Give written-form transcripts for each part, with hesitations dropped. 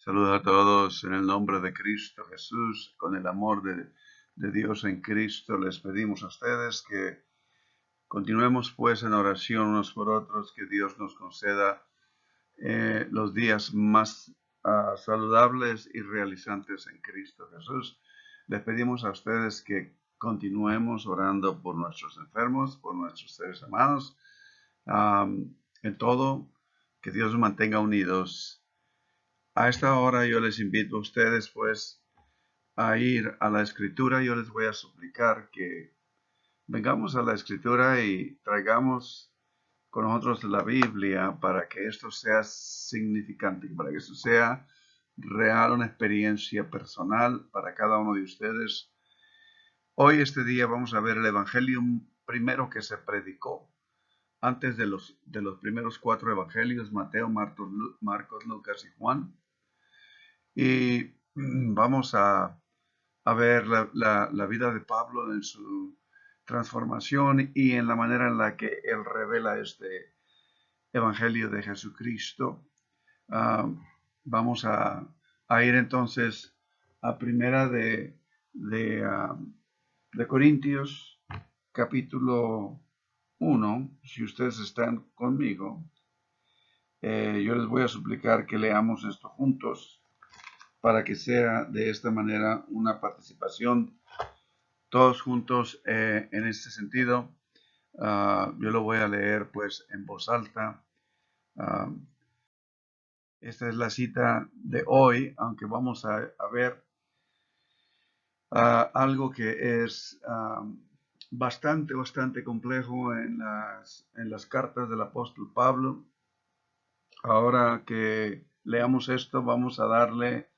Saludos a todos en el nombre de Cristo Jesús, con el amor de Dios en Cristo. Les pedimos a ustedes que continuemos pues en oración unos por otros, que Dios nos conceda los días más saludables y realizantes en Cristo Jesús. Les pedimos a ustedes que continuemos orando por nuestros enfermos, por nuestros seres amados, en todo, que Dios nos mantenga unidos. A esta hora yo les invito a ustedes pues a ir a la escritura. Yo les voy a suplicar que vengamos a la escritura y traigamos con nosotros la Biblia para que esto sea significante, para que esto sea real, una experiencia personal para cada uno de ustedes. Hoy, este día, vamos a ver el evangelio primero que se predicó antes de los primeros 4 evangelios: Mateo, Marcos, Lucas y Juan. Y vamos a ver la vida de Pablo en su transformación y en la manera en la que él revela este evangelio de Jesucristo. Ah, vamos a ir entonces a primera de Corintios, capítulo 1. Si ustedes están conmigo, yo les voy a suplicar que leamos esto juntos, para que sea de esta manera una participación todos juntos en este sentido. Yo lo voy a leer pues en voz alta. Uh, Esta es la cita de hoy, aunque vamos a ver algo que es bastante complejo en las cartas del apóstol Pablo. Ahora que leamos esto, vamos a darle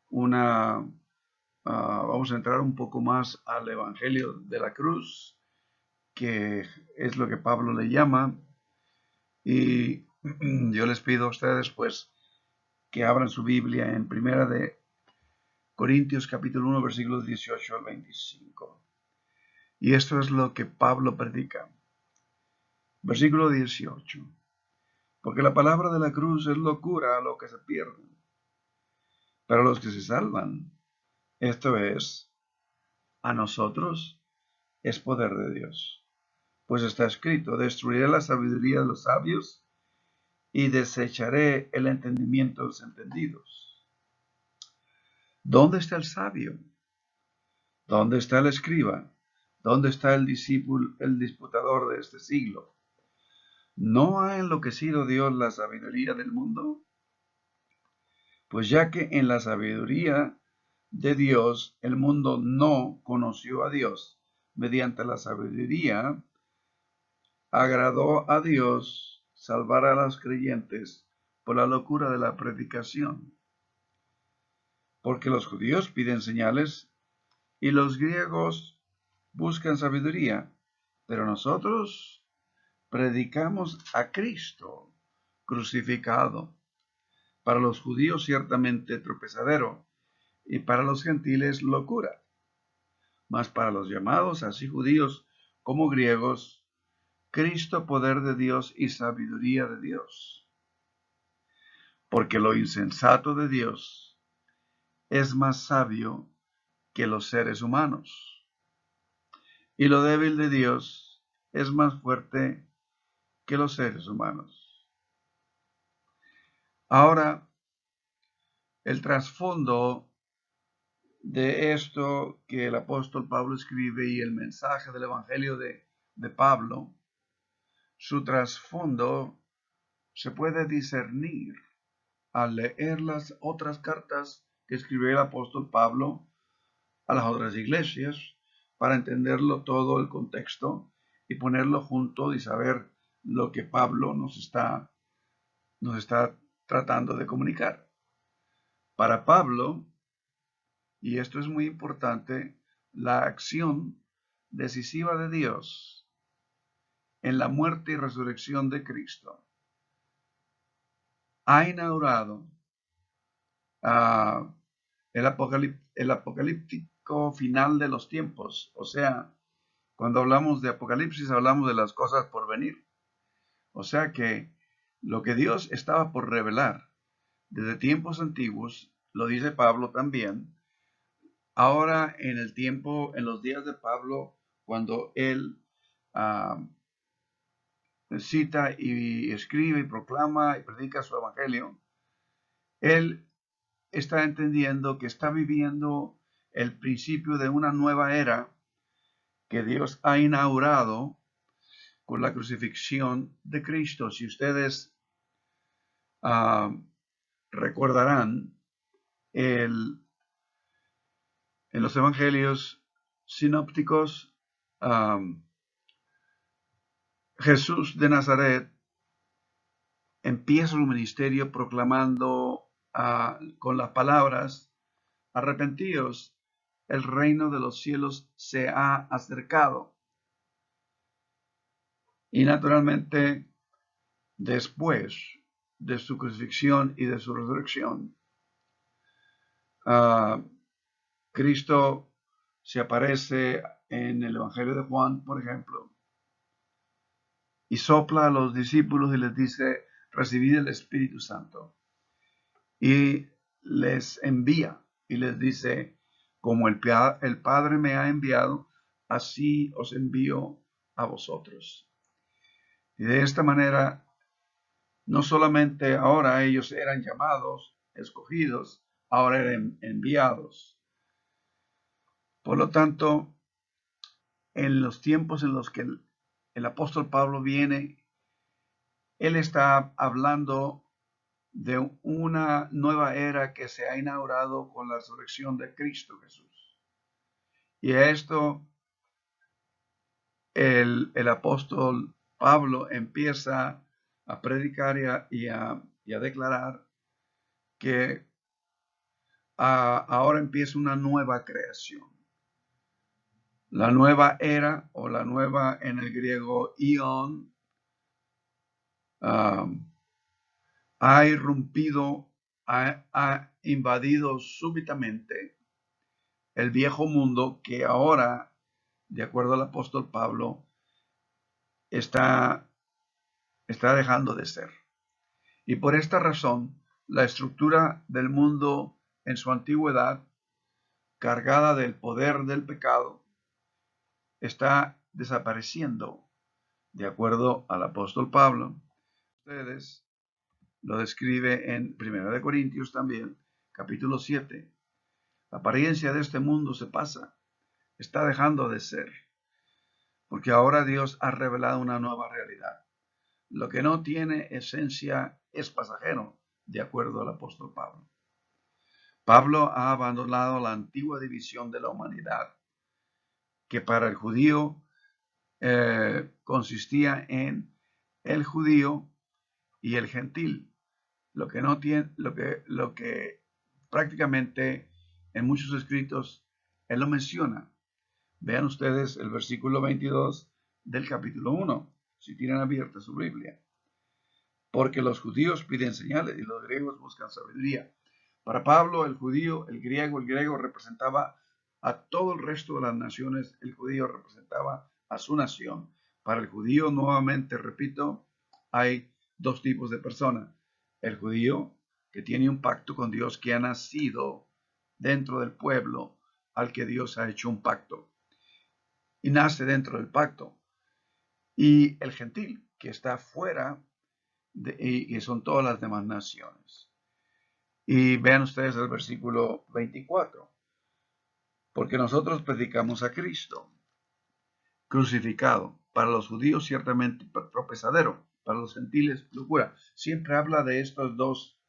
vamos a entrar un poco más al Evangelio de la Cruz, que es lo que Pablo le llama. Y yo les pido a ustedes pues que abran su Biblia en primera de Corintios capítulo 1 versículos 18 al 25. Y esto es lo que Pablo predica. Versículo 18. Porque la palabra de la cruz es locura a los que se pierden, pero a los que se salvan, esto es, a nosotros, es poder de Dios. Pues está escrito: destruiré la sabiduría de los sabios y desecharé el entendimiento de los entendidos. ¿Dónde está el sabio? ¿Dónde está el escriba? ¿Dónde está el discípulo, el disputador de este siglo? ¿No ha enloquecido Dios la sabiduría del mundo? Pues ya que en la sabiduría de Dios el mundo no conoció a Dios, mediante la sabiduría agradó a Dios salvar a los creyentes por la locura de la predicación. Porque los judíos piden señales y los griegos buscan sabiduría, pero nosotros predicamos a Cristo crucificado, para los judíos ciertamente tropezadero, y para los gentiles locura, mas para los llamados, así judíos como griegos, Cristo poder de Dios y sabiduría de Dios. Porque lo insensato de Dios es más sabio que los seres humanos, y lo débil de Dios es más fuerte que los seres humanos. Ahora, el trasfondo de esto que el apóstol Pablo escribe y el mensaje del Evangelio de Pablo, su trasfondo se puede discernir al leer las otras cartas que escribió el apóstol Pablo a las otras iglesias, para entenderlo todo el contexto y ponerlo junto y saber lo que Pablo nos está tratando de comunicar. Para Pablo, y esto es muy importante, la acción decisiva de Dios en la muerte y resurrección de Cristo ha inaugurado el apocalíptico final de los tiempos. O sea, cuando hablamos de Apocalipsis, hablamos de las cosas por venir. O sea que lo que Dios estaba por revelar desde tiempos antiguos, lo dice Pablo también. Ahora en el tiempo, en los días de Pablo, cuando él ah, cita y escribe y proclama y predica su evangelio, él está entendiendo que está viviendo el principio de una nueva era que Dios ha inaugurado con la crucifixión de Cristo. Si ustedes recordarán, en los evangelios sinópticos, Jesús de Nazaret empieza su ministerio proclamando con las palabras: arrepentíos, el reino de los cielos se ha acercado. Y naturalmente, después de su crucifixión y de su resurrección, Cristo se aparece en el Evangelio de Juan, por ejemplo, y sopla a los discípulos y les dice: recibid el Espíritu Santo. Y les envía y les dice: como el Padre me ha enviado, así os envío a vosotros. Y de esta manera, no solamente ahora ellos eran llamados, escogidos, ahora eran enviados. Por lo tanto, en los tiempos en los que el apóstol Pablo viene, él está hablando de una nueva era que se ha inaugurado con la resurrección de Cristo Jesús. Y a esto el apóstol Pablo empieza a predicar y a declarar que ahora empieza una nueva creación. La nueva era, o la nueva en el griego ion, ha irrumpido, ha invadido súbitamente el viejo mundo que ahora, de acuerdo al apóstol Pablo, está dejando de ser. Y por esta razón, la estructura del mundo en su antigüedad, cargada del poder del pecado, está desapareciendo, de acuerdo al apóstol Pablo. Ustedes lo describe en 1 Corintios también, capítulo 7. La apariencia de este mundo se pasa, está dejando de ser, porque ahora Dios ha revelado una nueva realidad. Lo que no tiene esencia es pasajero, de acuerdo al apóstol Pablo. Pablo ha abandonado la antigua división de la humanidad, que para el judío consistía en el judío y el gentil, lo que prácticamente en muchos escritos él lo menciona. Vean ustedes el versículo 22 del capítulo 1, si tienen abierta su Biblia. Porque los judíos piden señales y los griegos buscan sabiduría. Para Pablo, el griego representaba a todo el resto de las naciones, el judío representaba a su nación. Para el judío, nuevamente repito, hay dos tipos de personas. El judío, que tiene un pacto con Dios, que ha nacido dentro del pueblo al que Dios ha hecho un pacto, y nace dentro del pacto. Y el gentil, que está fuera, y son todas las demás naciones. Y vean ustedes el versículo 24. Porque nosotros predicamos a Cristo crucificado, para los judíos ciertamente tropezadero, para los gentiles locura. Siempre habla de estos dos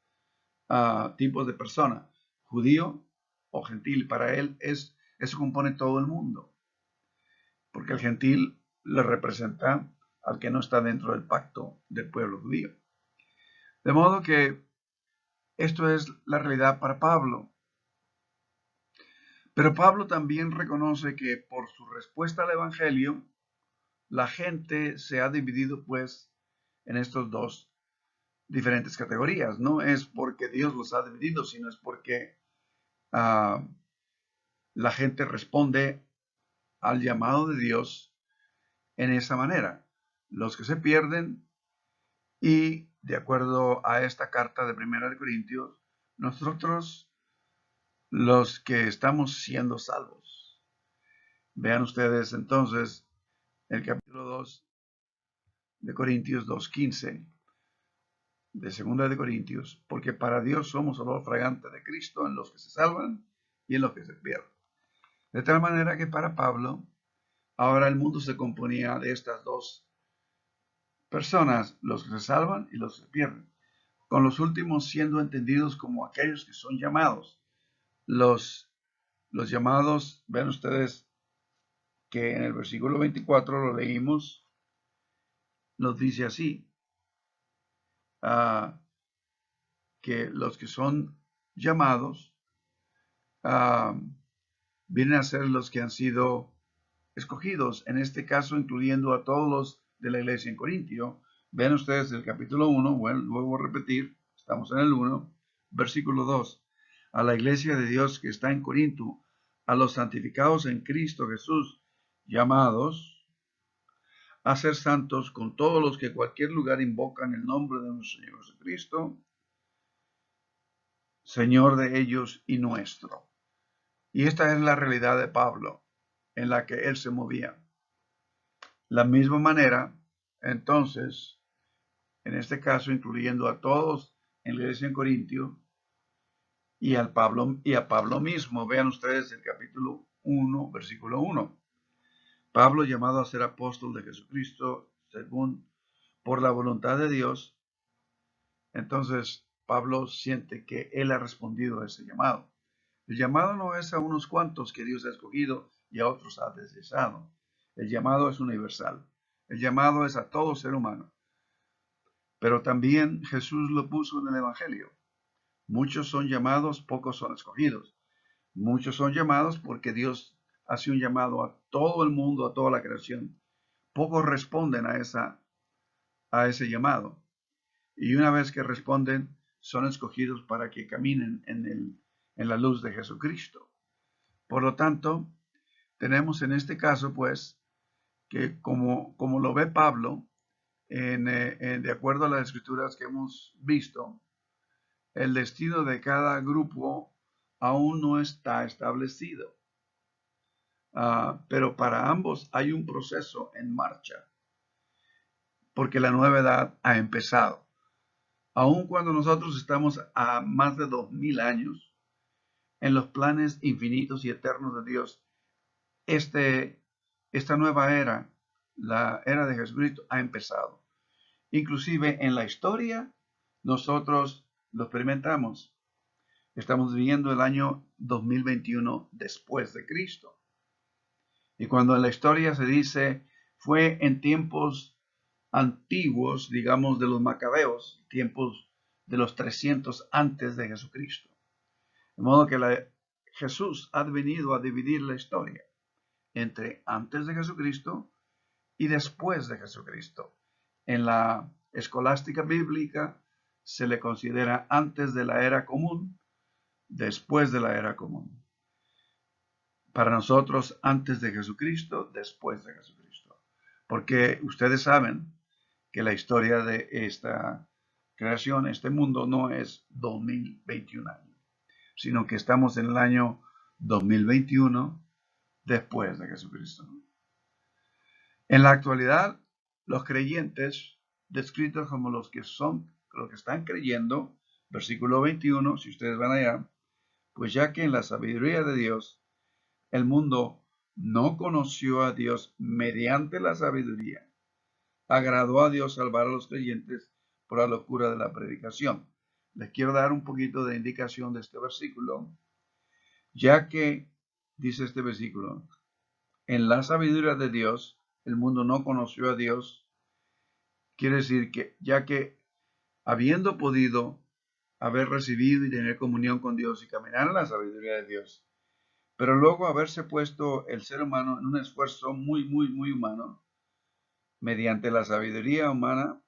tipos de personas, judío o gentil. Para él eso compone todo el mundo, porque el gentil le representa al que no está dentro del pacto del pueblo judío. De modo que esto es la realidad para Pablo. Pero Pablo también reconoce que por su respuesta al Evangelio, la gente se ha dividido pues en estos dos diferentes categorías. No es porque Dios los ha dividido, sino es porque la gente responde al llamado de Dios en esa manera. Los que se pierden y de acuerdo a esta carta de Primera de Corintios, nosotros los que estamos siendo salvos. Vean ustedes entonces el capítulo 2 de Corintios 2:15 de Segunda de Corintios, porque para Dios somos olor fragante de Cristo en los que se salvan y en los que se pierden. De tal manera que para Pablo, ahora el mundo se componía de estas dos personas, los que se salvan y los que se pierden, con los últimos siendo entendidos como aquellos que son llamados. Los llamados, vean ustedes que en el versículo 24 lo leímos, nos dice así, que los que son llamados vienen a ser los que han sido escogidos, en este caso incluyendo a todos los de la iglesia en Corintio. Vean ustedes el capítulo 1, bueno, luego a repetir, estamos en el 1, versículo 2. A la iglesia de Dios que está en Corinto, a los santificados en Cristo Jesús, llamados a ser santos con todos los que en cualquier lugar invocan el nombre de nuestro Señor Jesucristo, Señor de ellos y nuestro. Y esta es la realidad de Pablo, en la que él se movía. La misma manera, entonces, en este caso, incluyendo a todos en la iglesia en Corintio y a Pablo mismo, vean ustedes el capítulo 1, versículo 1. Pablo, llamado a ser apóstol de Jesucristo, según por la voluntad de Dios. Entonces, Pablo siente que él ha respondido a ese llamado. El llamado no es a unos cuantos que Dios ha escogido y a otros ha deseado. El llamado es universal. El llamado es a todo ser humano. Pero también Jesús lo puso en el Evangelio. Muchos son llamados, pocos son escogidos. Muchos son llamados porque Dios hace un llamado a todo el mundo, a toda la creación. Pocos responden a ese llamado. Y una vez que responden, son escogidos para que caminen en la luz de Jesucristo. Por lo tanto, tenemos en este caso, pues, que como lo ve Pablo, de acuerdo a las escrituras que hemos visto, el destino de cada grupo aún no está establecido. Pero para ambos hay un proceso en marcha, porque la nueva edad ha empezado. Aun cuando nosotros estamos a más de 2000 años en los planes infinitos y eternos de Dios, esta nueva era, la era de Jesucristo, ha empezado. Inclusive en la historia, nosotros lo experimentamos. Estamos viviendo el año 2021 después de Cristo. Y cuando en la historia se dice, fue en tiempos antiguos, digamos, de los macabeos, tiempos de los 300 antes de Jesucristo. De modo que Jesús ha venido a dividir la historia entre antes de Jesucristo y después de Jesucristo. En la escolástica bíblica se le considera antes de la era común, después de la era común. Para nosotros, antes de Jesucristo, después de Jesucristo. Porque ustedes saben que la historia de esta creación, este mundo, no es 2021 años, sino que estamos en el año 2021 después de Jesucristo. En la actualidad, los creyentes, descritos como los que están creyendo, versículo 21, si ustedes van allá, pues ya que en la sabiduría de Dios, el mundo no conoció a Dios mediante la sabiduría, agradó a Dios salvar a los creyentes por la locura de la predicación. Les quiero dar un poquito de indicación de este versículo, ya que, dice este versículo, en la sabiduría de Dios, el mundo no conoció a Dios. Quiere decir que ya que habiendo podido haber recibido y tener comunión con Dios y caminar en la sabiduría de Dios, pero luego haberse puesto el ser humano en un esfuerzo muy, muy, muy humano, mediante la sabiduría humana,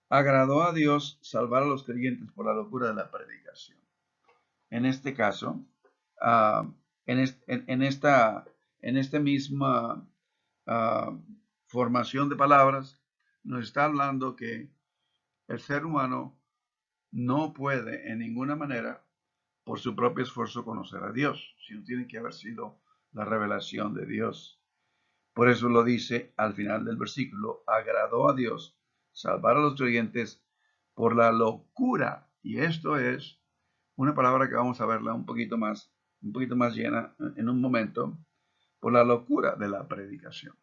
agradó a Dios salvar a los creyentes por la locura de la predicación. En este caso, en esta misma formación de palabras, nos está hablando que el ser humano no puede en ninguna manera, por su propio esfuerzo, conocer a Dios, sino tiene que haber sido la revelación de Dios. Por eso lo dice al final del versículo: agradó a Dios salvar a los creyentes por la locura. Y esto es una palabra que vamos a verla un poquito más llena en un momento, por la locura de la predicación.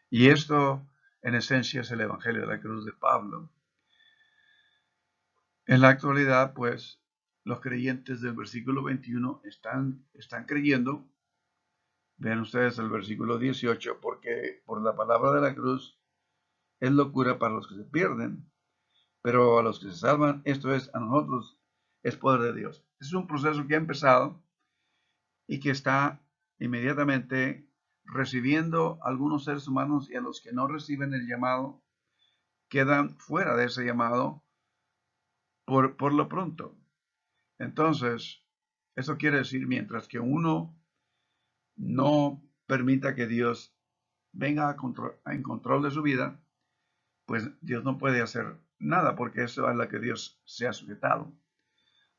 Y esto, en esencia, es el Evangelio de la cruz de Pablo. En la actualidad, pues, los creyentes del versículo 21 están creyendo. Vean ustedes el versículo 18, porque por la palabra de la cruz es locura para los que se pierden, pero a los que se salvan, esto es, a nosotros, es poder de Dios. Es un proceso que ha empezado y que está inmediatamente recibiendo a algunos seres humanos, y a los que no reciben el llamado quedan fuera de ese llamado por lo pronto. Entonces, eso quiere decir, mientras que uno no permita que Dios venga en control de su vida, pues Dios no puede hacer nada, porque eso es a lo que Dios se ha sujetado,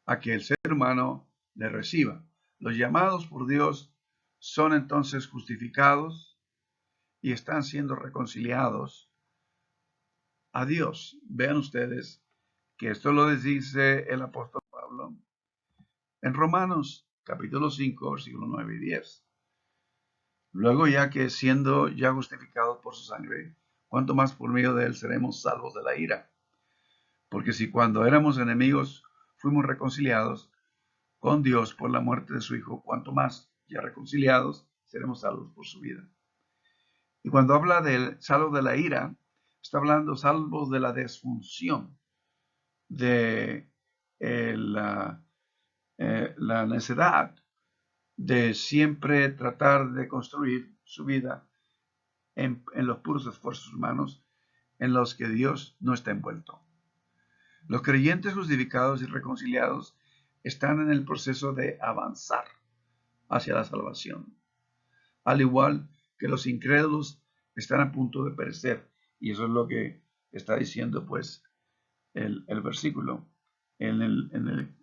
a que el ser humano le reciba. Los llamados por Dios son entonces justificados y están siendo reconciliados a Dios. Vean ustedes que esto lo dice el apóstol Pablo en Romanos capítulo 5, versículos 9 y 10. Luego, ya que siendo ya justificados por su sangre, cuánto más por medio de él seremos salvos de la ira. Porque si cuando éramos enemigos fuimos reconciliados con Dios por la muerte de su Hijo, cuánto más, ya reconciliados, seremos salvos por su vida. Y cuando habla del salvo de la ira, está hablando salvos de la disfunción, de la necedad de siempre tratar de construir su vida en los puros esfuerzos humanos en los que Dios no está envuelto. Los creyentes justificados y reconciliados están en el proceso de avanzar hacia la salvación, al igual que los incrédulos están a punto de perecer. Y eso es lo que está diciendo pues el versículo en el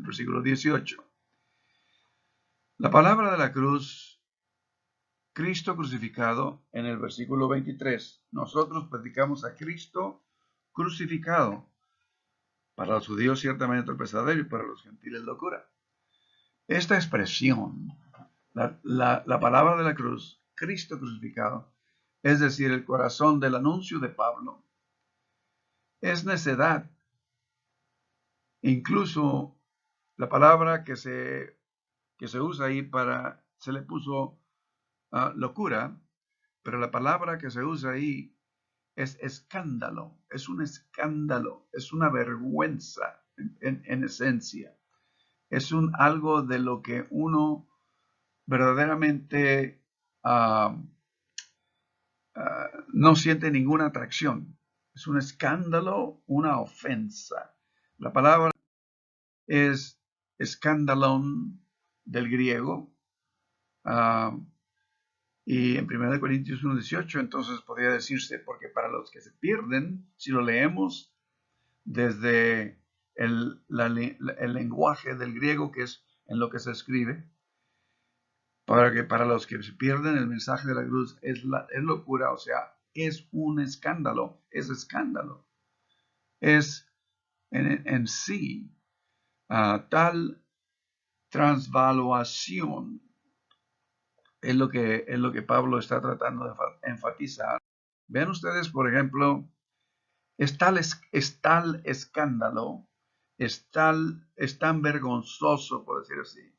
versículo 18. La palabra de la cruz, Cristo crucificado, en el versículo 23. Nosotros predicamos a Cristo crucificado, para los judíos ciertamente tropezadero y para los gentiles locura. Esta expresión, la palabra de la cruz, Cristo crucificado, es decir, el corazón del anuncio de Pablo, es necedad. Incluso la palabra que se usa ahí se le puso locura, pero la palabra que se usa ahí es escándalo, es un escándalo, es una vergüenza en esencia. Es algo de lo que uno verdaderamente no siente ninguna atracción. Es un escándalo, una ofensa. La palabra es escandalón del griego, y en 1 Corintios 1:18 entonces podría decirse, porque para los que se pierden, si lo leemos desde el lenguaje del griego, que es en lo que se escribe, para los que se pierden, el mensaje de la cruz es locura, o sea, es un escándalo, es escándalo. Es en sí tal transvaluación, es lo que Pablo está tratando de enfatizar. Vean ustedes, por ejemplo, es tal escándalo, es tan vergonzoso, por decir así,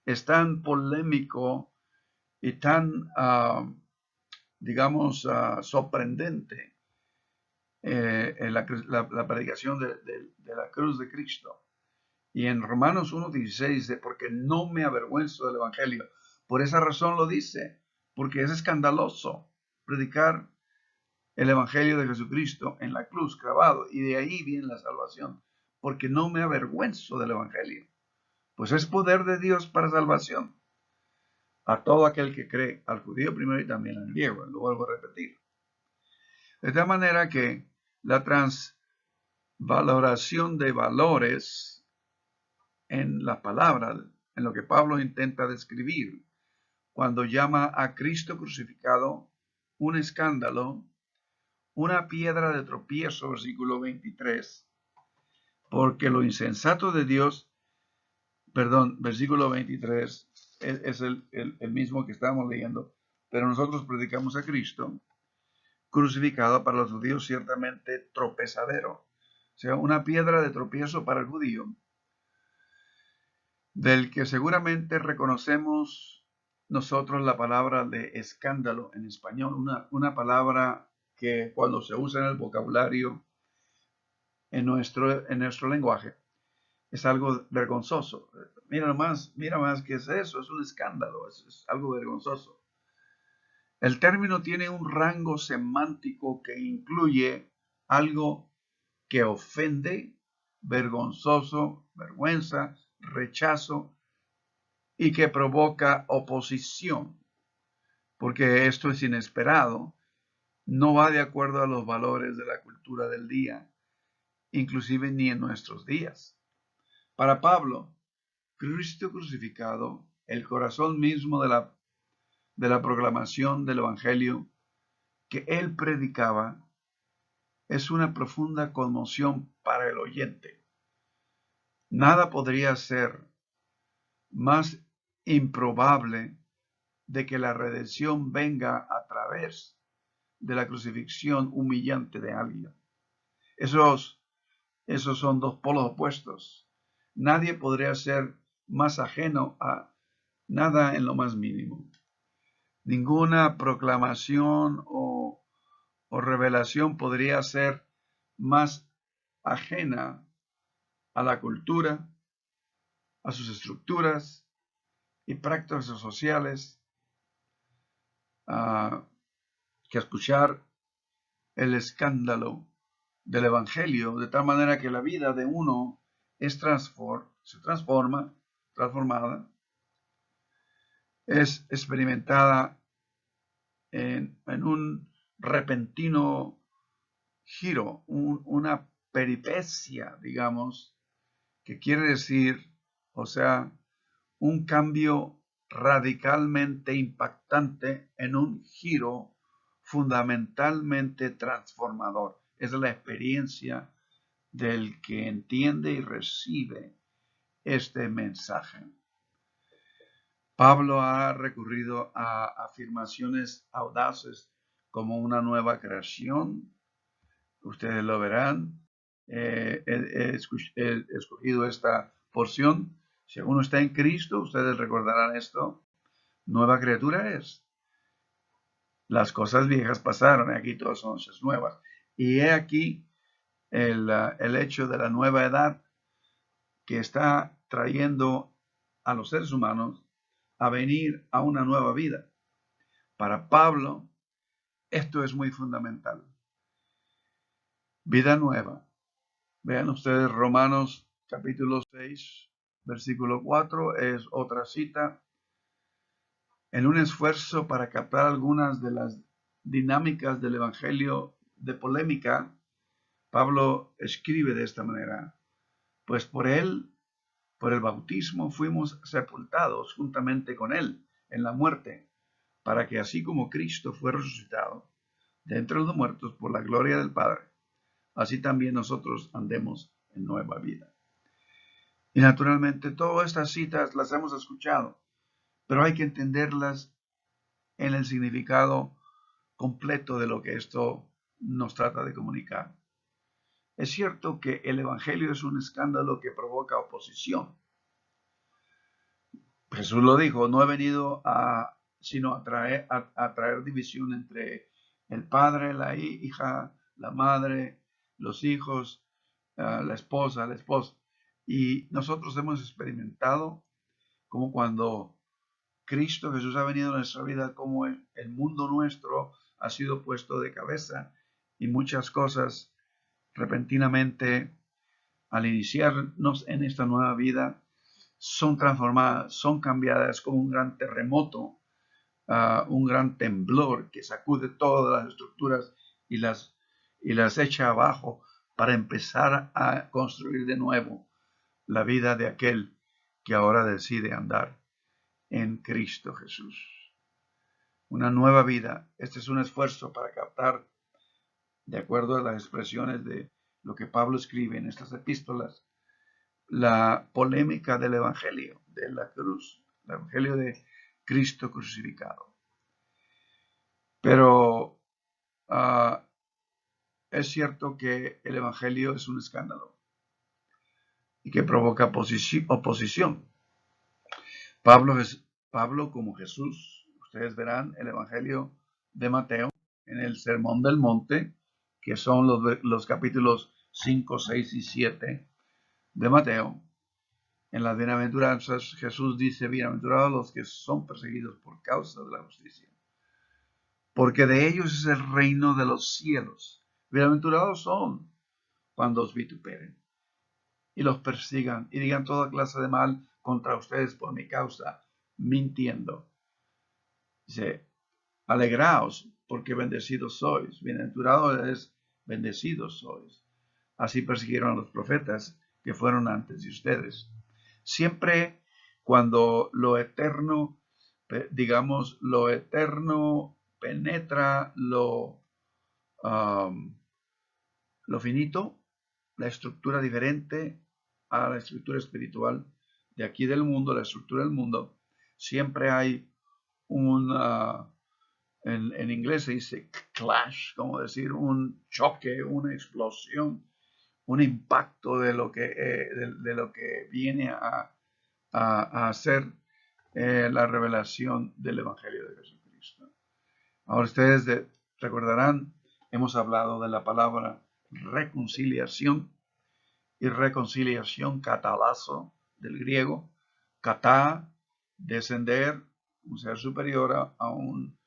es tan polémico y tan, digamos, sorprendente en la predicación de la cruz de Cristo. Y en Romanos 1:16 dice, porque no me avergüenzo del Evangelio. Por esa razón lo dice, porque es escandaloso predicar el Evangelio de Jesucristo en la cruz clavado, y de ahí viene la salvación, porque no me avergüenzo del Evangelio, pues es poder de Dios para salvación a todo aquel que cree, al judío primero y también al griego, lo vuelvo a repetir. De tal manera que la valoración de valores en la palabra, en lo que Pablo intenta describir cuando llama a Cristo crucificado un escándalo, una piedra de tropiezo, versículo 23, porque lo insensato de Dios, versículo 23, es el mismo que estamos leyendo, pero nosotros predicamos a Cristo crucificado, para los judíos ciertamente tropezadero, o sea, una piedra de tropiezo para el judío, del que seguramente reconocemos nosotros la palabra de escándalo en español, una palabra que cuando se usa en el vocabulario en nuestro lenguaje es algo vergonzoso. Mira más qué es eso, es un escándalo, es algo vergonzoso. El término tiene un rango semántico que incluye algo que ofende, vergonzoso, vergüenza, rechazo y que provoca oposición, porque esto es inesperado, no va de acuerdo a los valores de la cultura del día, inclusive ni en nuestros días. Para Pablo, Cristo crucificado, el corazón mismo de la proclamación del Evangelio que él predicaba, es una profunda conmoción para el oyente. Nada podría ser más improbable de que la redención venga a través de la crucifixión humillante de alguien. Esos son dos polos opuestos. Nadie podría ser más ajeno a nada en lo más mínimo. Ninguna proclamación o revelación podría ser más ajena a la cultura, a sus estructuras y prácticas sociales, que escuchar el escándalo del Evangelio, de tal manera que la vida de uno se transformada, es experimentada en un repentino giro, una peripecia, digamos, que quiere decir, o sea, un cambio radicalmente impactante en un giro fundamentalmente transformador. Es la experiencia del que entiende y recibe este mensaje. Pablo ha recurrido a afirmaciones audaces como una nueva creación. Ustedes lo verán. He escogido esta porción. Si uno está en Cristo, ustedes recordarán esto. Nueva criatura es. Las cosas viejas pasaron, y aquí todas son cosas nuevas. Y he aquí el hecho de la nueva edad que está trayendo a los seres humanos a venir a una nueva vida. Para Pablo, esto es muy fundamental. Vida nueva. Vean ustedes Romanos capítulo 6, versículo 4, es otra cita. En un esfuerzo para captar algunas de las dinámicas del Evangelio de polémica, Pablo escribe de esta manera: pues por él, por el bautismo, fuimos sepultados juntamente con él en la muerte, para que así como Cristo fue resucitado de entre los muertos por la gloria del Padre, así también nosotros andemos en nueva vida. Y naturalmente todas estas citas las hemos escuchado, pero hay que entenderlas en el significado completo de lo que esto nos trata de comunicar. Es cierto que el Evangelio es un escándalo que provoca oposición. Jesús lo dijo: no he venido sino a traer división entre el padre, la hija, la madre, los hijos, la esposa, el esposo. Y nosotros hemos experimentado como cuando Cristo Jesús ha venido a nuestra vida, como el mundo nuestro ha sido puesto de cabeza y muchas cosas repentinamente al iniciarnos en esta nueva vida son transformadas, son cambiadas como un gran terremoto, un gran temblor que sacude todas las estructuras y las echa abajo para empezar a construir de nuevo la vida de aquel que ahora decide andar en Cristo Jesús. Una nueva vida. Este es un esfuerzo para captar, de acuerdo a las expresiones de lo que Pablo escribe en estas epístolas, la polémica del Evangelio de la cruz, el Evangelio de Cristo crucificado. Pero es cierto que el Evangelio es un escándalo y que provoca oposición. Pablo como Jesús, ustedes verán el Evangelio de Mateo en el Sermón del Monte, que son los capítulos 5, 6 y 7 de Mateo. En las bienaventuranzas, Jesús dice: bienaventurados los que son perseguidos por causa de la justicia, porque de ellos es el reino de los cielos. Bienaventurados son cuando os vituperen y los persigan y digan toda clase de mal contra ustedes por mi causa, mintiendo. Dice: alegraos, porque bendecidos sois. Bienaventurados es, bendecidos sois. Así persiguieron a los profetas que fueron antes de ustedes. Siempre cuando lo eterno, digamos, lo eterno penetra lo finito, la estructura diferente a la estructura espiritual de aquí del mundo, la estructura del mundo, siempre hay en inglés se dice clash, como decir un choque, una explosión, un impacto de lo que viene a hacer la revelación del Evangelio de Jesucristo. Ahora ustedes recordarán, hemos hablado de la palabra reconciliación y reconciliación, catalazo, del griego, katá, descender, un ser superior a un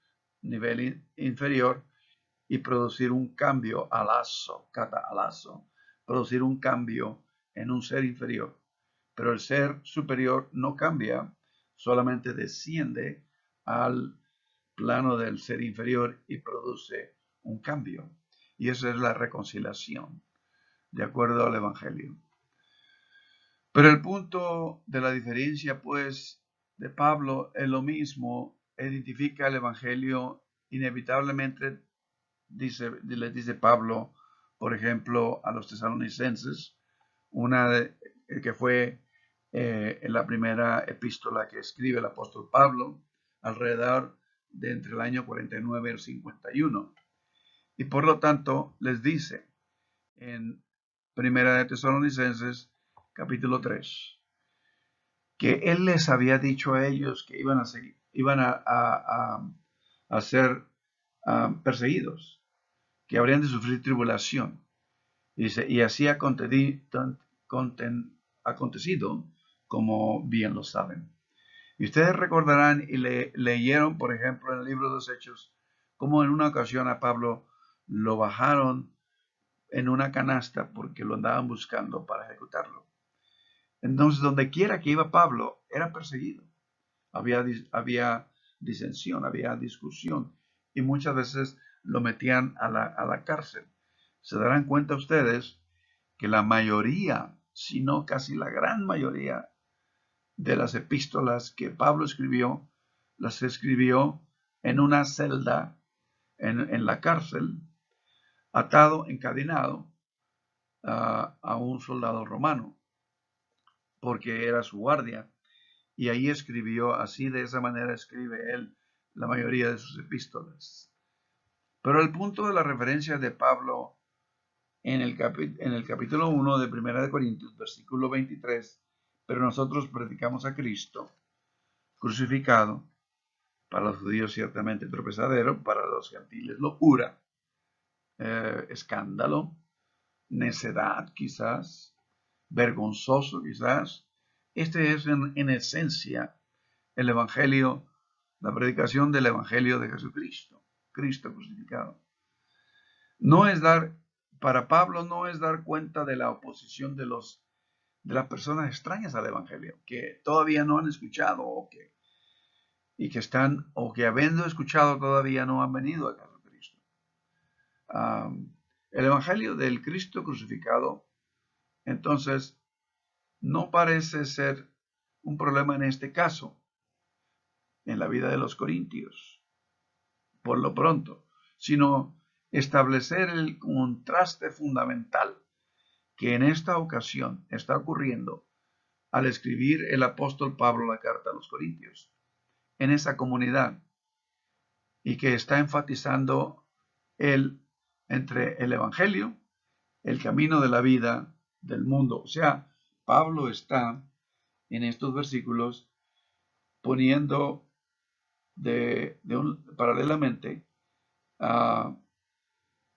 nivel inferior, y producir un cambio, alazo, catalazo, producir un cambio en un ser inferior. Pero el ser superior no cambia, solamente desciende al plano del ser inferior y produce un cambio. Y eso es la reconciliación, de acuerdo al Evangelio. Pero el punto de la diferencia, pues, de Pablo es lo mismo. Identifica el Evangelio inevitablemente, les dice Pablo, por ejemplo, a los tesalonicenses, que fue la primera epístola que escribe el apóstol Pablo, alrededor de entre el año 49 y el 51. Y por lo tanto les dice en Primera de Tesalonicenses, capítulo 3, que él les había dicho a ellos que iban a ser perseguidos, que habrían de sufrir tribulación. Dice: y así ha acontecido, como bien lo saben. Y ustedes recordarán y leyeron, por ejemplo, en el libro de los Hechos, cómo en una ocasión a Pablo lo bajaron en una canasta porque lo andaban buscando para ejecutarlo. Entonces, donde quiera que iba Pablo, era perseguido. Había disensión, había discusión, y muchas veces lo metían a la cárcel. Se darán cuenta ustedes que la mayoría, si no casi la gran mayoría, de las epístolas que Pablo escribió, las escribió en una celda, en la cárcel, atado, encadenado a un soldado romano, porque era su guardia. Y ahí escribió, así de esa manera escribe él la mayoría de sus epístolas. Pero el punto de la referencia de Pablo en el capítulo 1 de 1 de Corintios, versículo 23, pero nosotros predicamos a Cristo crucificado, para los judíos ciertamente tropezadero, para los gentiles locura, escándalo, necedad quizás, vergonzoso quizás. Este es en esencia el Evangelio, la predicación del Evangelio de Jesucristo, Cristo crucificado. Para Pablo no es dar cuenta de la oposición de las personas extrañas al Evangelio, que todavía no han escuchado o que habiendo escuchado todavía no han venido a Jesucristo. El Evangelio del Cristo crucificado, entonces, no parece ser un problema en este caso, en la vida de los corintios, por lo pronto, sino establecer el contraste fundamental que en esta ocasión está ocurriendo al escribir el apóstol Pablo la carta a los corintios, en esa comunidad, y que está enfatizando entre el Evangelio, el camino de la vida del mundo. O sea, Pablo está en estos versículos poniendo paralelamente a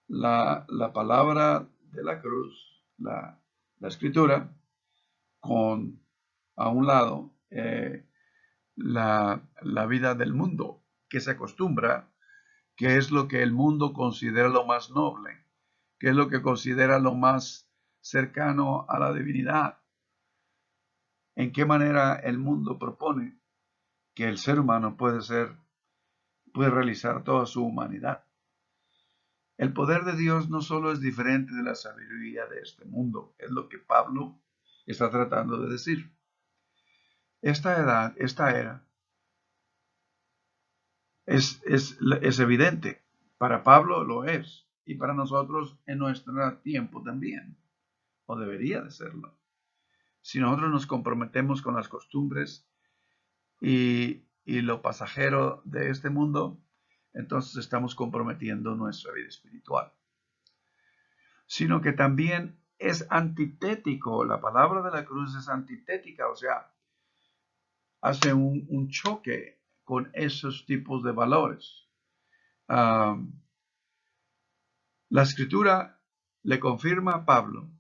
la palabra de la cruz, la escritura, con a un lado la vida del mundo, que se acostumbra, que es lo que el mundo considera lo más noble, que es lo que considera lo más cercano a la divinidad. En qué manera el mundo propone que el ser humano puede realizar toda su humanidad. El poder de Dios no solo es diferente de la sabiduría de este mundo, es lo que Pablo está tratando de decir. Esta era, es evidente. Para Pablo lo es, y para nosotros en nuestro tiempo también, o debería de serlo. Si nosotros nos comprometemos con las costumbres y lo pasajero de este mundo, entonces estamos comprometiendo nuestra vida espiritual. Sino que también es antitético, la palabra de la cruz es antitética, o sea, hace un choque con esos tipos de valores. La escritura le confirma a Pablo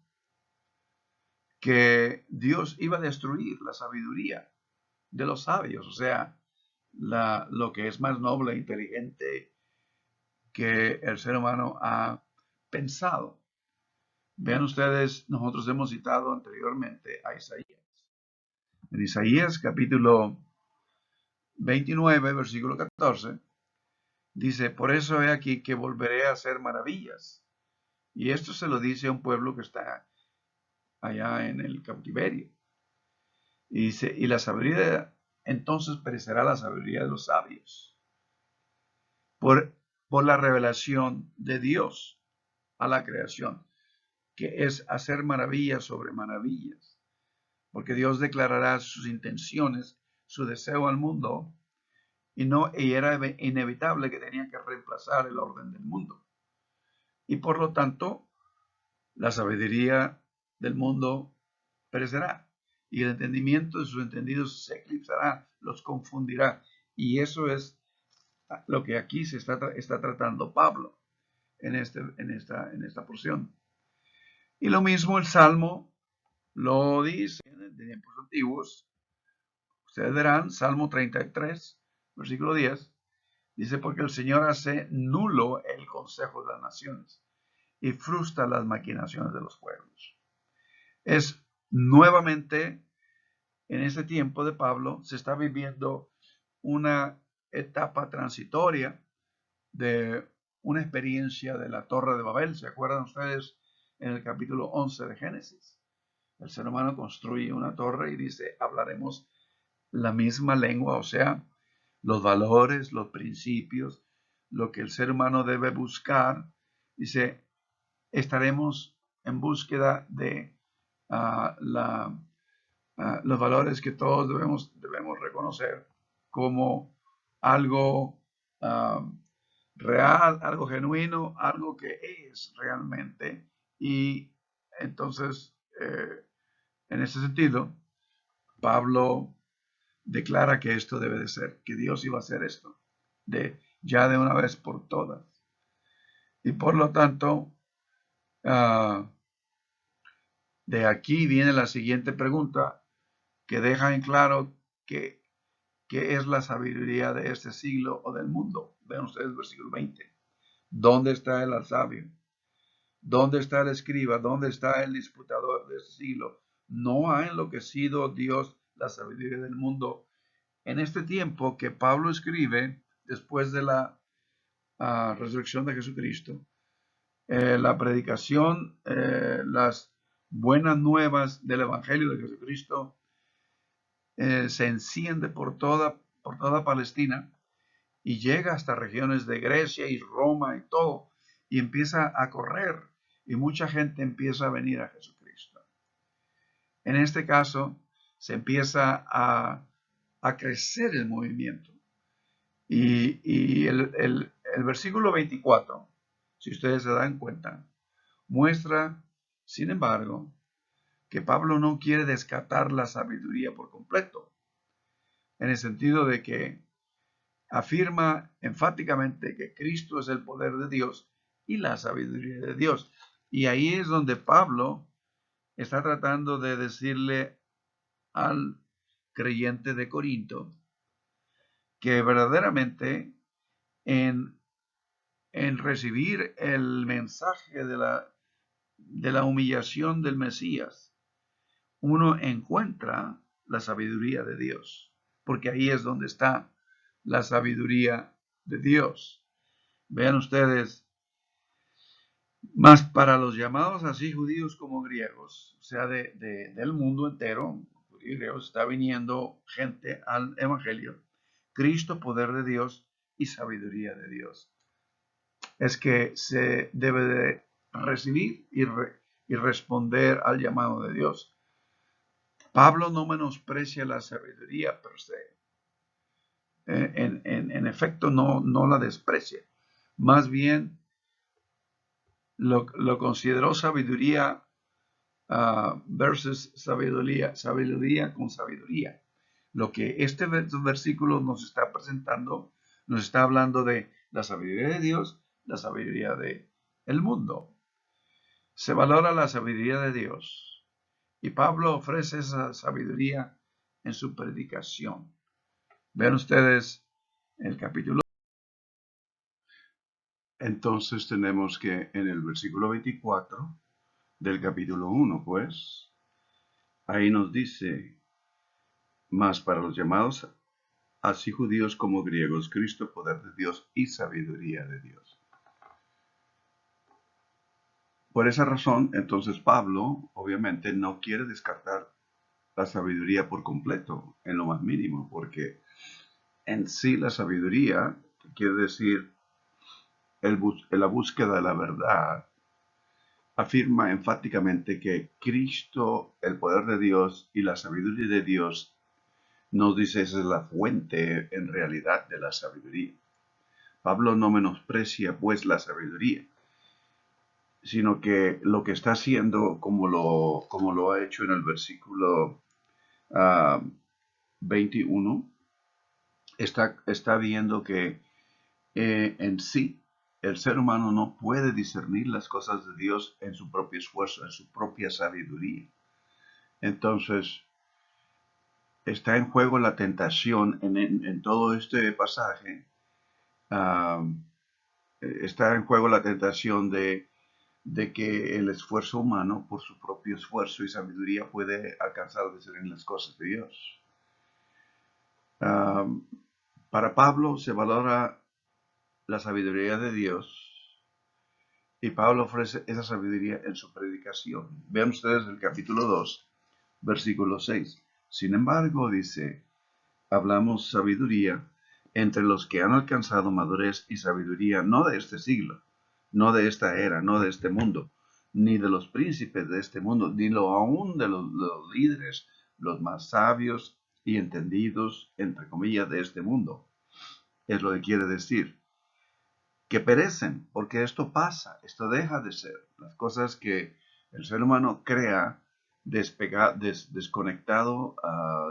que Dios iba a destruir la sabiduría de los sabios, o sea, lo que es más noble e inteligente que el ser humano ha pensado. Vean ustedes, nosotros hemos citado anteriormente a Isaías. En Isaías capítulo 29, versículo 14, dice, por eso he aquí que volveré a hacer maravillas. Y esto se lo dice a un pueblo que está allá en el cautiverio. Y dice, y la sabiduría, entonces perecerá la sabiduría de los sabios. Por la revelación de Dios a la creación, que es hacer maravillas sobre maravillas. Porque Dios declarará sus intenciones, su deseo al mundo, y era inevitable que tenía que reemplazar el orden del mundo. Y por lo tanto, la sabiduría del mundo perecerá, y el entendimiento de sus entendidos se eclipsará, los confundirá. Y eso es lo que aquí se está tratando Pablo en esta porción. Y lo mismo el Salmo lo dice en tiempos antiguos. Ustedes verán, Salmo 33, versículo 10, dice, porque el Señor hace nulo el consejo de las naciones y frustra las maquinaciones de los pueblos. Es nuevamente, en este tiempo de Pablo, se está viviendo una etapa transitoria de una experiencia de la Torre de Babel. ¿Se acuerdan ustedes en el capítulo 11 de Génesis? El ser humano construye una torre y dice, hablaremos la misma lengua, o sea, los valores, los principios, lo que el ser humano debe buscar. Dice, estaremos en búsqueda de los valores que todos debemos reconocer como algo real, algo genuino, algo que es realmente. Y entonces, en ese sentido, Pablo declara que esto debe de ser, que Dios iba a hacer esto, ya de una vez por todas. Y por lo tanto, de aquí viene la siguiente pregunta que deja en claro qué es la sabiduría de este siglo o del mundo. Vean ustedes el versículo 20. ¿Dónde está el sabio? ¿Dónde está el escriba? ¿Dónde está el disputador de este siglo? ¿No ha enloquecido Dios la sabiduría del mundo? En este tiempo que Pablo escribe, después de la resurrección de Jesucristo, la predicación, las buenas nuevas del Evangelio de Jesucristo se enciende por toda Palestina y llega hasta regiones de Grecia y Roma y todo, y empieza a correr, y mucha gente empieza a venir a Jesucristo. En este caso, se empieza a crecer el movimiento. Y el versículo 24, si ustedes se dan cuenta, muestra, sin embargo, que Pablo no quiere descartar la sabiduría por completo, en el sentido de que afirma enfáticamente que Cristo es el poder de Dios y la sabiduría de Dios. Y ahí es donde Pablo está tratando de decirle al creyente de Corinto que verdaderamente en, en recibir el mensaje de la humillación del Mesías, uno encuentra la sabiduría de Dios, porque ahí es donde está la sabiduría de Dios. Vean ustedes, más para los llamados así judíos como griegos, o sea, del mundo entero, judíos y griegos, está viniendo gente al Evangelio, Cristo, poder de Dios y sabiduría de Dios. Es que se debe de recibir y responder al llamado de Dios. Pablo no menosprecia la sabiduría per se. En efecto, no la desprecia. Más bien lo consideró sabiduría versus sabiduría con sabiduría. Lo que este versículo nos está presentando, nos está hablando de la sabiduría de Dios, la sabiduría del mundo. Se valora la sabiduría de Dios y Pablo ofrece esa sabiduría en su predicación. Vean ustedes el capítulo. Entonces tenemos que en el versículo 24 del capítulo 1, pues, ahí nos dice, más para los llamados, así judíos como griegos, Cristo, poder de Dios y sabiduría de Dios. Por esa razón, entonces Pablo, obviamente, no quiere descartar la sabiduría por completo, en lo más mínimo, porque en sí la sabiduría quiere decir la búsqueda de la verdad, afirma enfáticamente que Cristo, el poder de Dios y la sabiduría de Dios, nos dice esa es la fuente en realidad de la sabiduría. Pablo no menosprecia pues la sabiduría, sino que lo que está haciendo, como lo ha hecho en el versículo 21, está viendo que en sí el ser humano no puede discernir las cosas de Dios en su propio esfuerzo, en su propia sabiduría. Entonces, está en juego la tentación en todo este pasaje. Está en juego la tentación de que el esfuerzo humano, por su propio esfuerzo y sabiduría, puede alcanzar a discernir las cosas de Dios. Para Pablo se valora la sabiduría de Dios y Pablo ofrece esa sabiduría en su predicación. Vean ustedes el capítulo 2, versículo 6. Sin embargo, dice, hablamos sabiduría entre los que han alcanzado madurez y sabiduría, no de este siglo, no de esta era, no de este mundo, ni de los príncipes de este mundo, ni lo aún de los líderes, los más sabios y entendidos, entre comillas, de este mundo. Es lo que quiere decir. Que perecen, porque esto pasa, esto deja de ser. Las cosas que el ser humano crea desconectado,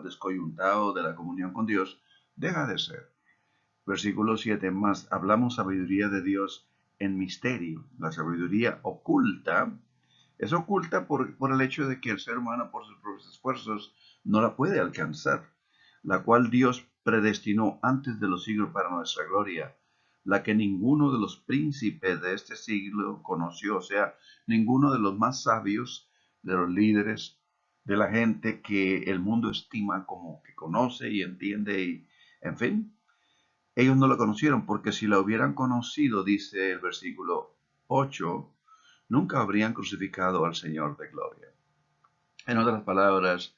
descoyuntado de la comunión con Dios, deja de ser. Versículo 7, más hablamos sabiduría de Dios en misterio. La sabiduría oculta, es oculta por el hecho de que el ser humano por sus propios esfuerzos no la puede alcanzar, la cual Dios predestinó antes de los siglos para nuestra gloria, la que ninguno de los príncipes de este siglo conoció, o sea, ninguno de los más sabios, de los líderes, de la gente que el mundo estima como que conoce y entiende, y, en fin, ellos no la conocieron, porque si la hubieran conocido, dice el versículo 8, nunca habrían crucificado al Señor de gloria. En otras palabras,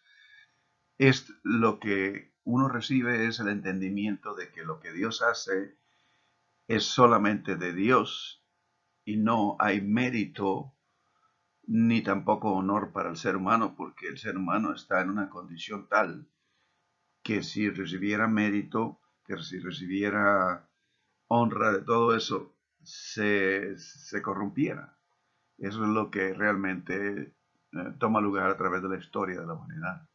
es lo que uno recibe es el entendimiento de que lo que Dios hace es solamente de Dios y no hay mérito ni tampoco honor para el ser humano, porque el ser humano está en una condición tal que si recibiera mérito, que si recibiera honra de todo eso, se corrompiera. Eso es lo que realmente toma lugar a través de la historia de la humanidad.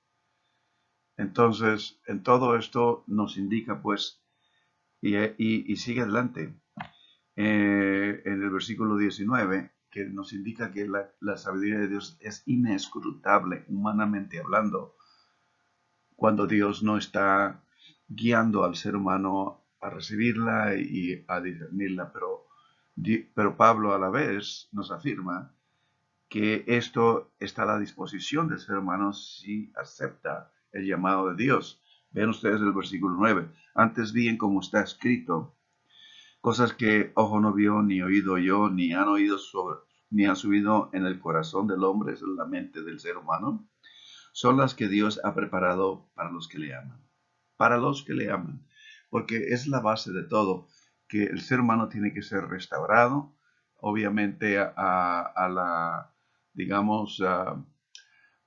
Entonces, en todo esto nos indica, pues, y sigue adelante, en el versículo 19, que nos indica que la sabiduría de Dios es inescrutable, humanamente hablando, cuando Dios no está guiando al ser humano a recibirla y a discernirla, pero Pablo a la vez nos afirma que esto está a la disposición del ser humano si acepta el llamado de Dios. Vean ustedes el versículo 9. Antes bien, como está escrito, cosas que ojo no vio, ni oído yo, ni han subido en el corazón del hombre, es la mente del ser humano, son las que Dios ha preparado para los que le aman. Para los que le aman. Porque es la base de todo, que el ser humano tiene que ser restaurado, obviamente a la, digamos, a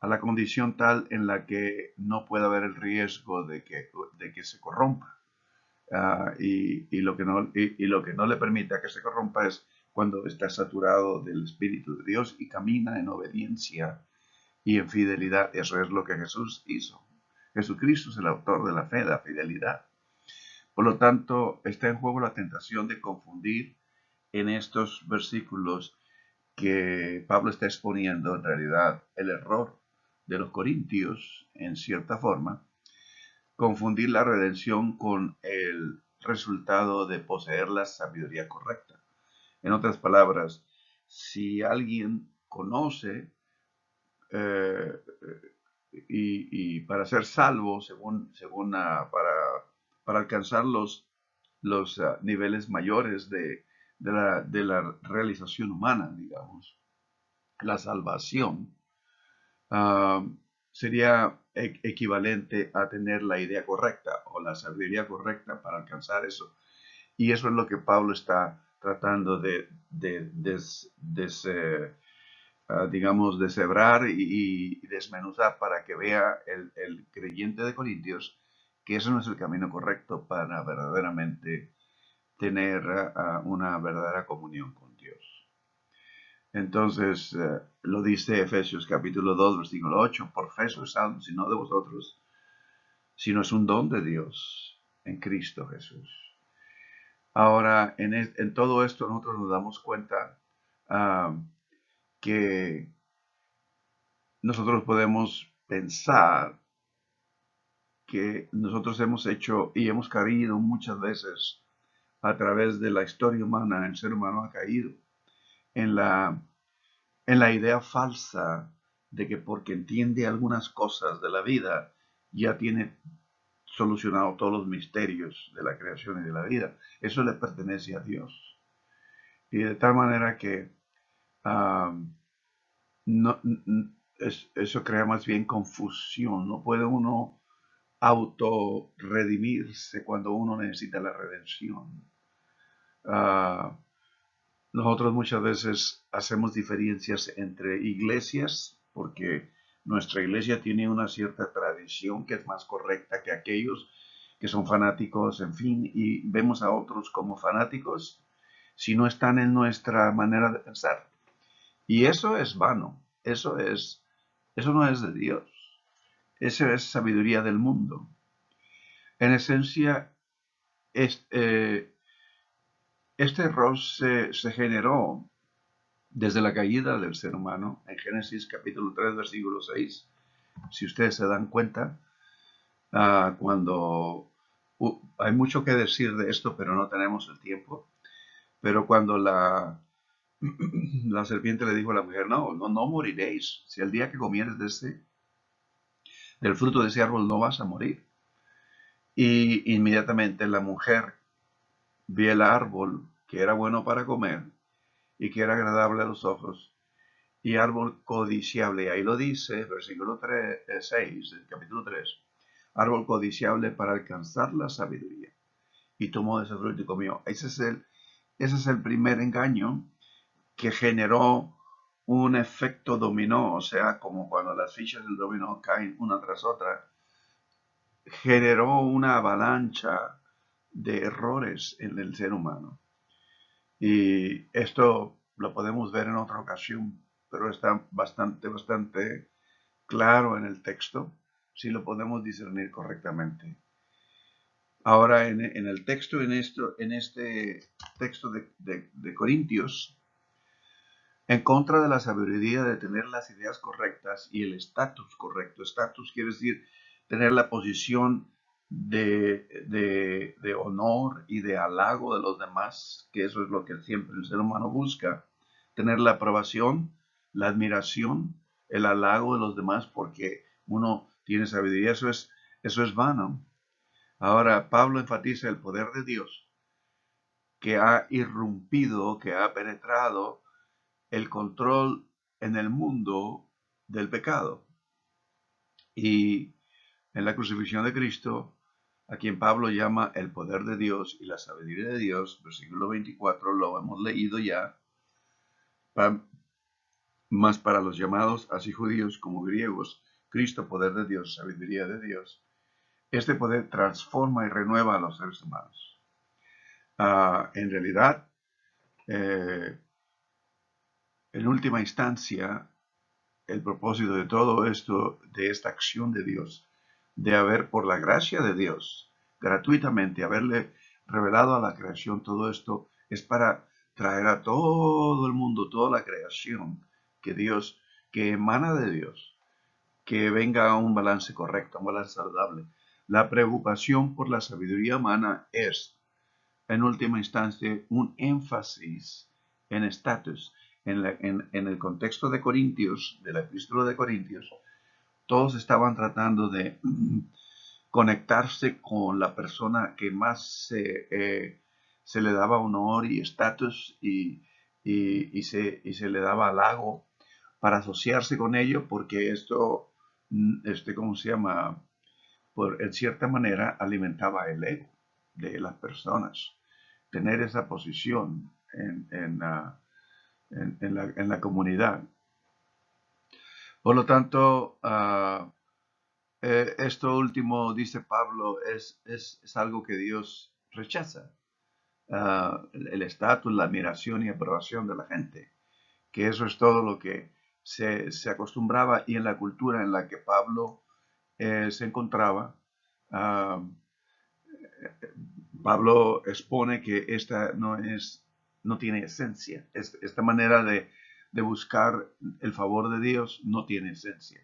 la condición tal en la que no puede haber el riesgo de que se corrompa. Y lo que no le permite a que se corrompa es cuando está saturado del Espíritu de Dios y camina en obediencia y en fidelidad. Eso es lo que Jesús hizo. Jesucristo es el autor de la fe, de la fidelidad. Por lo tanto, está en juego la tentación de confundir en estos versículos que Pablo está exponiendo en realidad el error de los corintios, en cierta forma, confundir la redención con el resultado de poseer la sabiduría correcta. En otras palabras, si alguien conoce eh, y para ser salvo, para alcanzar los niveles mayores de la realización humana, digamos, la salvación, uh, sería equivalente a tener la idea correcta o la sabiduría correcta para alcanzar eso. Y eso es lo que Pablo está tratando digamos, deshebrar y desmenuzar para que vea el creyente de Corintios que eso no es el camino correcto para verdaderamente tener una verdadera comunión con Dios. Entonces, lo dice Efesios capítulo 2, versículo 8, por fe sois salvos, sino de vosotros, sino es un don de Dios en Cristo Jesús. Ahora, en todo esto nosotros nos damos cuenta que nosotros podemos pensar que nosotros hemos hecho y hemos caído muchas veces a través de la historia humana, el ser humano ha caído en la idea falsa de que porque entiende algunas cosas de la vida, ya tiene solucionado todos los misterios de la creación y de la vida. Eso le pertenece a Dios. Y de tal manera que no, eso crea más bien confusión. No puede uno auto-redimirse cuando uno necesita la redención. Nosotros muchas veces hacemos diferencias entre iglesias porque nuestra iglesia tiene una cierta tradición que es más correcta que aquellos que son fanáticos, en fin, y vemos a otros como fanáticos si no están en nuestra manera de pensar. Y eso es vano, eso no es de Dios, eso es sabiduría del mundo. En esencia, este error se generó desde la caída del ser humano en Génesis capítulo 3, versículo 6. Si ustedes se dan cuenta, cuando hay mucho que decir de esto, pero no tenemos el tiempo. Pero cuando la serpiente le dijo a la mujer, no moriréis. Si el día que comieres del fruto de ese árbol no vas a morir. Y inmediatamente la mujer vio el árbol que era bueno para comer y que era agradable a los ojos y árbol codiciable. Ahí lo dice, versículo 6 del capítulo 3. Árbol codiciable para alcanzar la sabiduría. Y tomó de ese fruto y comió. Ese es el primer engaño que generó un efecto dominó, o sea, como cuando las fichas del dominó caen una tras otra, generó una avalancha de errores en el ser humano. Y esto lo podemos ver en otra ocasión, pero está bastante claro en el texto, si lo podemos discernir correctamente. Ahora, en el texto, en este texto de Corintios, en contra de la sabiduría de tener las ideas correctas y el estatus correcto. Estatus quiere decir tener la posición de honor y de halago de los demás, que eso es lo que siempre el ser humano busca. Tener la aprobación, la admiración, el halago de los demás porque uno tiene sabiduría. Eso es vano. Ahora, Pablo enfatiza el poder de Dios que ha irrumpido, que ha penetrado el control en el mundo del pecado. Y en la crucifixión de Cristo, a quien Pablo llama el poder de Dios y la sabiduría de Dios, versículo 24, lo hemos leído ya, más para los llamados, así judíos como griegos, Cristo, poder de Dios, sabiduría de Dios. Este poder transforma y renueva a los seres humanos. En realidad, en última instancia, el propósito de todo esto, de esta acción de Dios, de haber, por la gracia de Dios, gratuitamente, haberle revelado a la creación todo esto, es para traer a todo el mundo, toda la creación, que Dios, que emana de Dios, que venga a un balance correcto, un balance saludable. La preocupación por la sabiduría humana es, en última instancia, un énfasis en estatus. En el contexto de Corintios, de la epístola de Corintios, todos estaban tratando de conectarse con la persona que más se le daba honor y estatus y se le daba halago para asociarse con ello, porque esto, ¿cómo se llama? En cierta manera alimentaba el ego de las personas. Tener esa posición en la comunidad. Por lo tanto, esto último, dice Pablo, es algo que Dios rechaza. El estatus, la admiración y aprobación de la gente. Que eso es todo lo que se acostumbraba, y en la cultura en la que Pablo se encontraba, Pablo expone que esta no tiene esencia. Esta manera de buscar el favor de Dios no tiene esencia.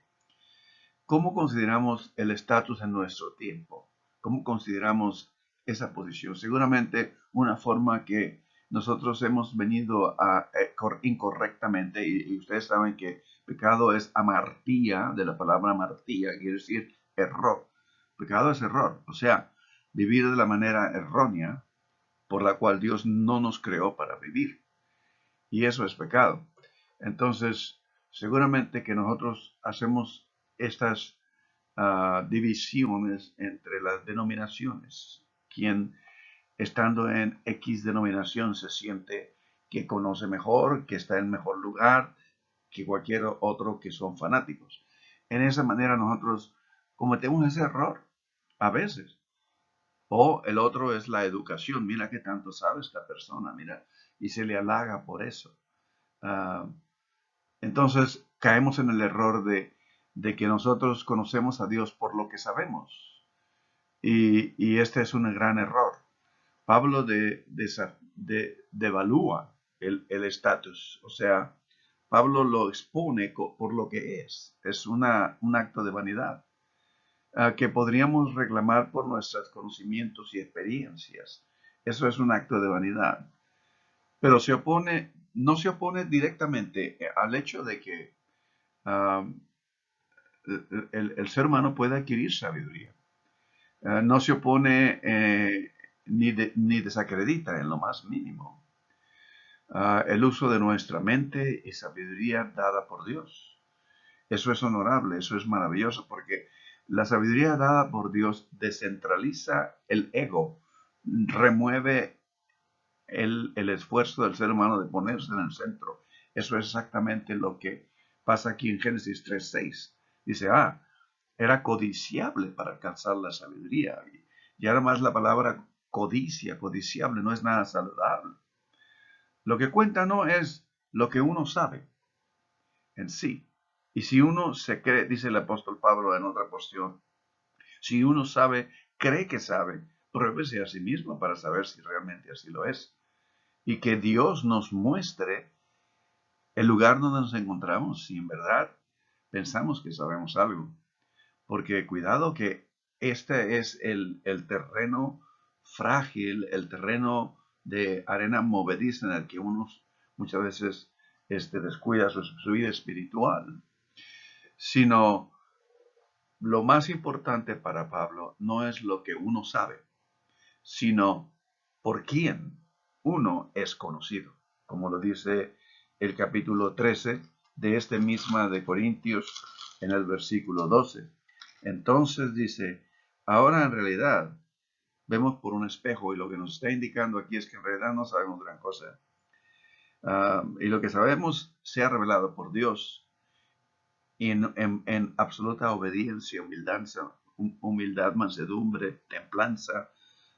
¿Cómo consideramos el estatus en nuestro tiempo? ¿Cómo consideramos esa posición? Seguramente una forma que nosotros hemos venido a incorrectamente, y ustedes saben que pecado es amartía, de la palabra amartía, quiere decir error. Pecado es error, o sea, vivir de la manera errónea por la cual Dios no nos creó para vivir. Y eso es pecado. Entonces, seguramente que nosotros hacemos estas divisiones entre las denominaciones. Quien estando en X denominación se siente que conoce mejor, que está en mejor lugar que cualquier otro que son fanáticos. En esa manera nosotros cometemos ese error a veces. O el otro es la educación. Mira qué tanto sabe esta persona, mira, y se le halaga por eso. Entonces caemos en el error de que nosotros conocemos a Dios por lo que sabemos. Y este es un gran error. Pablo devalúa el estatus. O sea, Pablo lo expone por lo que es. Es un acto de vanidad que podríamos reclamar por nuestros conocimientos y experiencias. Eso es un acto de vanidad. Pero no se opone directamente al hecho de que el ser humano puede adquirir sabiduría. No se opone ni desacredita en lo más mínimo. el uso de nuestra mente y sabiduría dada por Dios. Eso es honorable, eso es maravilloso, porque la sabiduría dada por Dios descentraliza el ego, remueve el esfuerzo del ser humano de ponerse en el centro. Eso es exactamente lo que pasa aquí en Génesis 3:6. Dice, era codiciable para alcanzar la sabiduría. Y ahora más la palabra codicia, codiciable, no es nada saludable. Lo que cuenta no es lo que uno sabe en sí. Y si uno se cree, dice el apóstol Pablo en otra porción, si uno sabe, cree que sabe, pruébese a sí mismo para saber si realmente así lo es. Y que Dios nos muestre el lugar donde nos encontramos si en verdad pensamos que sabemos algo. Porque cuidado que este es el terreno frágil, el terreno de arena movediza en el que uno muchas veces descuida su vida espiritual. Sino lo más importante para Pablo no es lo que uno sabe, sino por quién uno es conocido, como lo dice el capítulo 13 de este misma de Corintios en el versículo 12. Entonces dice, ahora en realidad vemos por un espejo y lo que nos está indicando aquí es que en realidad no sabemos gran cosa. Y lo que sabemos se ha revelado por Dios en absoluta obediencia, humildad, mansedumbre, templanza,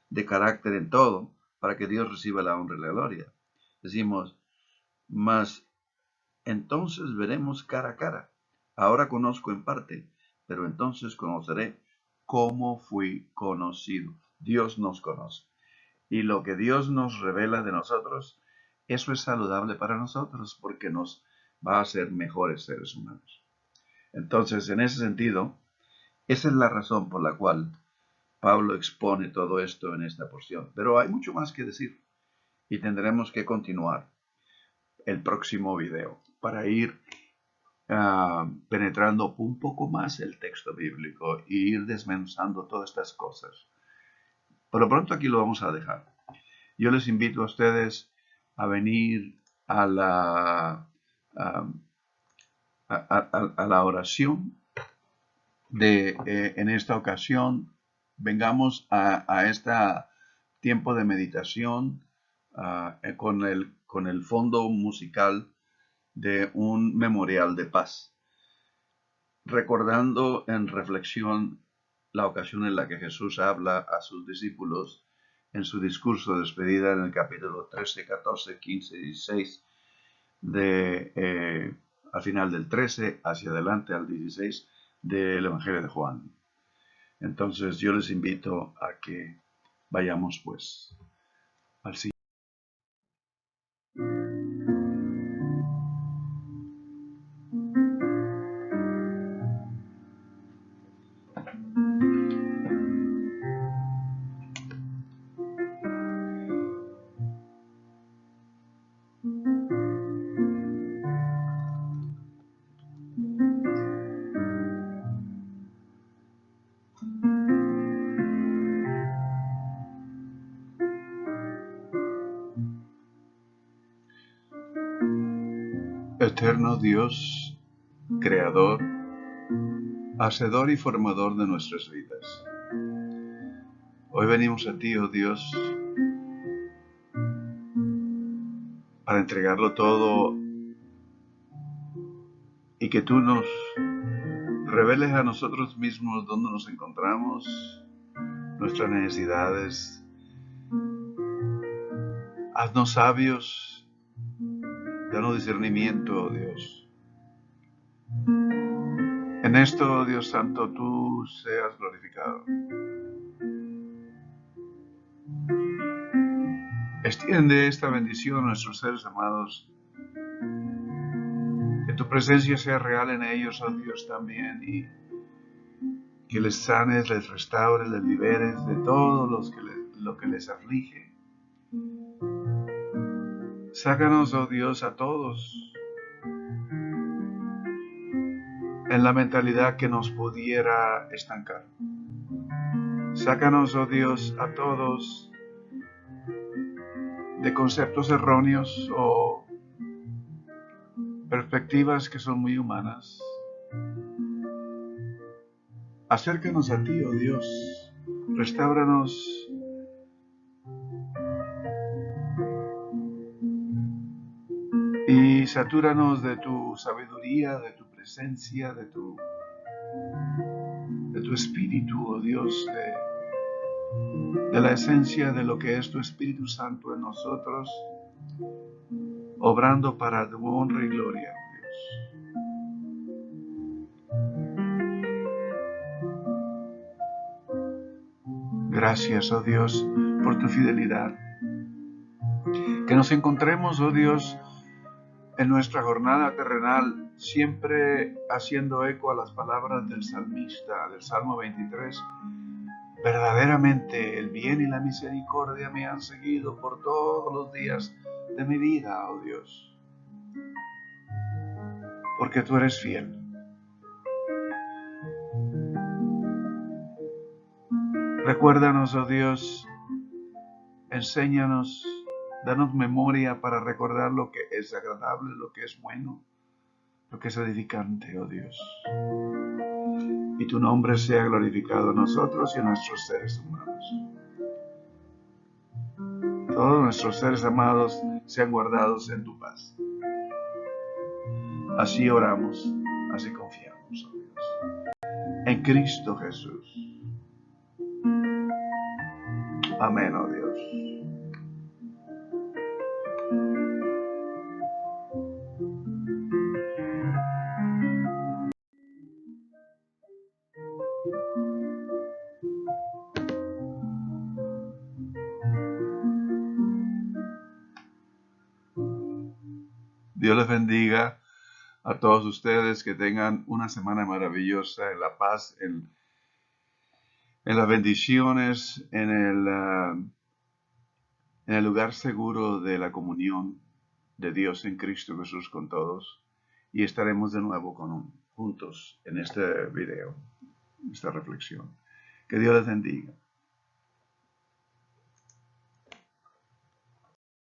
de carácter en todo, para que Dios reciba la honra y la gloria. Decimos, mas entonces veremos cara a cara. Ahora conozco en parte, pero entonces conoceré cómo fui conocido. Dios nos conoce. Y lo que Dios nos revela de nosotros, eso es saludable para nosotros porque nos va a hacer mejores seres humanos. Entonces, en ese sentido, esa es la razón por la cual Pablo expone todo esto en esta porción. Pero hay mucho más que decir y tendremos que continuar el próximo video para ir penetrando un poco más el texto bíblico e ir desmenuzando todas estas cosas. Por lo pronto aquí lo vamos a dejar. Yo les invito a ustedes a venir a la oración en esta ocasión. Vengamos a este tiempo de meditación con el fondo musical de un memorial de paz, recordando en reflexión la ocasión en la que Jesús habla a sus discípulos en su discurso de despedida en el capítulo 13, 14, 15 y 16, al final del 13 hacia adelante al 16 del Evangelio de Juan. Entonces yo les invito a que vayamos pues al siguiente. Eterno Dios, Creador, Hacedor y Formador de nuestras vidas. Hoy venimos a ti, oh Dios, para entregarlo todo y que tú nos reveles a nosotros mismos dónde nos encontramos, nuestras necesidades. Haznos sabios, danos discernimiento, oh Dios. En esto, Dios Santo, tú seas glorificado. Extiende esta bendición a nuestros seres amados. Que tu presencia sea real en ellos, oh Dios, también. Y que les sanes, les restaures, les liberes de todo lo que les aflige. Sácanos, oh Dios, a todos en la mentalidad que nos pudiera estancar. Sácanos, oh Dios, a todos de conceptos erróneos o perspectivas que son muy humanas. Acércanos a ti, oh Dios, restáuranos y satúranos de tu sabiduría, de tu presencia, de tu espíritu, oh Dios, de la esencia de lo que es tu Espíritu Santo en nosotros, obrando para tu honra y gloria, oh Dios. Gracias, oh Dios, por tu fidelidad. Que nos encontremos, oh Dios, en nuestra jornada terrenal, siempre haciendo eco a las palabras del salmista, del Salmo 23. Verdaderamente el bien y la misericordia me han seguido por todos los días de mi vida, oh Dios, porque tú eres fiel. Recuérdanos, oh Dios, enséñanos, danos memoria para recordar lo que es agradable, lo que es bueno, lo que es edificante, oh Dios. Y tu nombre sea glorificado en nosotros y en nuestros seres humanos. Todos nuestros seres amados sean guardados en tu paz. Así oramos, así confiamos, oh Dios. En Cristo Jesús. Amén, oh Dios. Dios les bendiga a todos ustedes, que tengan una semana maravillosa en la paz, en las bendiciones, en el lugar seguro de la comunión de Dios en Cristo Jesús con todos. Y estaremos de nuevo juntos en este video, esta reflexión. Que Dios les bendiga.